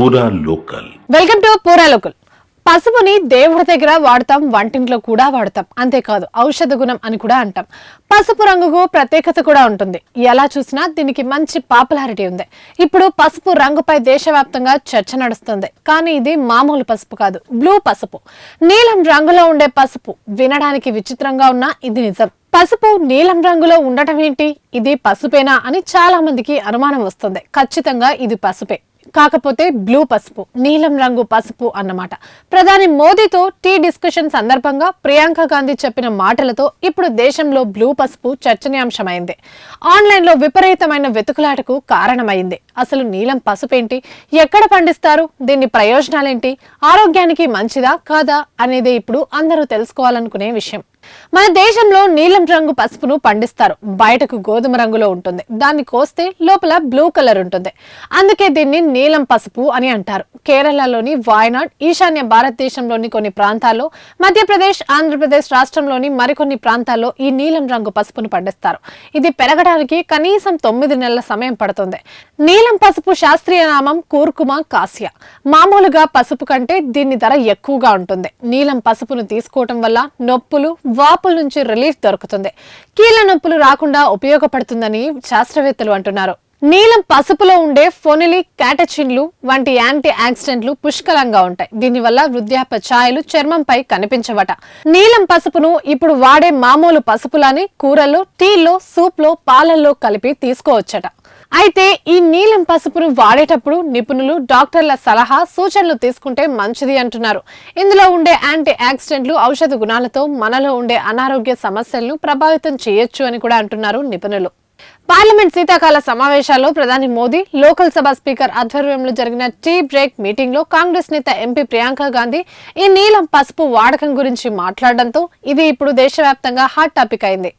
పూరా local. Welcome to పూరా local. పసుపుని దేవుడి దగ్గర వాడతాం, వంటింట్లో కూడా వాడతాం. అంతేకాదు ఔషధ గుణం అని కూడా అంటాం. పసుపు రంగుకు ప్రత్యేకత కూడా ఉంటుంది. ఎలా చూసినా దీనికి మంచి పాపులారిటీ ఉంది. ఇప్పుడు పసుపు రంగుపై దేశవ్యాప్తంగా చర్చ నడుస్తుంది. కానీ ఇది మామూలు పసుపు కాదు, బ్లూ పసుపు. నీలం రంగులో ఉండే పసుపు వినడానికి విచిత్రంగా ఉన్నా ఇది నిజం. పసుపు నీలం రంగులో ఉండటం ఏంటి, ఇది పసుపేనా అని చాలా మందికి అనుమానం వస్తుంది. ఖచ్చితంగా ఇది పసుపే, కాకపోతే బ్లూ పసుపు, నీలం రంగు పసుపు అన్నమాట. ప్రధాని మోదీతో టీ డిస్కషన్ సందర్భంగా ప్రియాంక గాంధీ చెప్పిన మాటలతో ఇప్పుడు దేశంలో బ్లూ పసుపు చర్చనీయాంశమైంది. ఆన్లైన్ లో విపరీతమైన వెతుకులాటకు కారణమైంది. అసలు నీలం పసుపేంటి, ఎక్కడ పండిస్తారు, దీని ప్రయోజనాలేంటి, ఆరోగ్యానికి మంచిదా కాదా అనేది ఇప్పుడు అందరూ తెలుసుకోవాలనుకునే విషయం. మన దేశంలో నీలం రంగు పసుపును పండిస్తారు. బయటకు గోధుమ రంగులో ఉంటుంది, దాన్ని కోస్తే లోపల బ్లూ కలర్ ఉంటుంది. అందుకే దీన్ని నీలం పసుపు అని అంటారు. కేరళలోని వాయనాడ్, ఈశాన్య భారతదేశంలోని కొన్ని ప్రాంతాల్లో, మధ్యప్రదేశ్, ఆంధ్రప్రదేశ్ రాష్ట్రంలోని మరికొన్ని ప్రాంతాల్లో ఈ నీలం రంగు పసుపును పండిస్తారు. ఇది పెరగడానికి కనీసం 9 నెలల సమయం పడుతుంది. నీలం పసుపు శాస్త్రీయ నామం కూర్కుమా కాసియా. మామూలుగా పసుపు కంటే దీని ధర ఎక్కువగా ఉంటుంది. నీలం పసుపును తీసుకోవటం వల్ల నొప్పులు, వాపుల నుంచి రిలీఫ్ దొరుకుతుంది. కీళ్ళ నొప్పులు రాకుండా ఉపయోగపడుతుందని శాస్త్రవేత్తలు అంటున్నారు. నీలం పసుపులో ఉండే ఫోనిలిక్ క్యాటచిన్లు వంటి యాంటీ ఆక్సిడెంట్లు పుష్కలంగా ఉంటాయి. దీనివల్ల వృద్ధాప్య ఛాయలు చర్మంపై కనిపించవట. నీలం పసుపును ఇప్పుడు వాడే మామూలు పసుపులానే కూరల్లో, టీల్లో, సూప్ లో, పాలల్లో కలిపి తీసుకోవచ్చట. అయితే ఈ నీలం పసుపును వాడేటప్పుడు నిపుణులు, డాక్టర్ల సలహా, సూచనలు తీసుకుంటే మంచిది అంటున్నారు. ఇందులో ఉండే యాంటీ ఆక్సిడెంట్లు ఔషధ గుణాలతో మనలో ఉండే అనారోగ్య సమస్యలను ప్రభావితం చేయొచ్చు అని కూడా అంటున్నారు నిపుణులు. పార్లమెంట్ శీతాకాల సమావేశాల్లో ప్రధాని మోదీ, లోకల్ సభ స్పీకర్ ఆధ్వర్యంలో జరిగిన టీ బ్రేక్ మీటింగ్ లో కాంగ్రెస్ నేత ఎంపీ ప్రియాంక గాంధీ ఈ నీలం పసుపు వాడకం గురించి మాట్లాడడంతో ఇది ఇప్పుడు దేశవ్యాప్తంగా హాట్ టాపిక్ అయింది.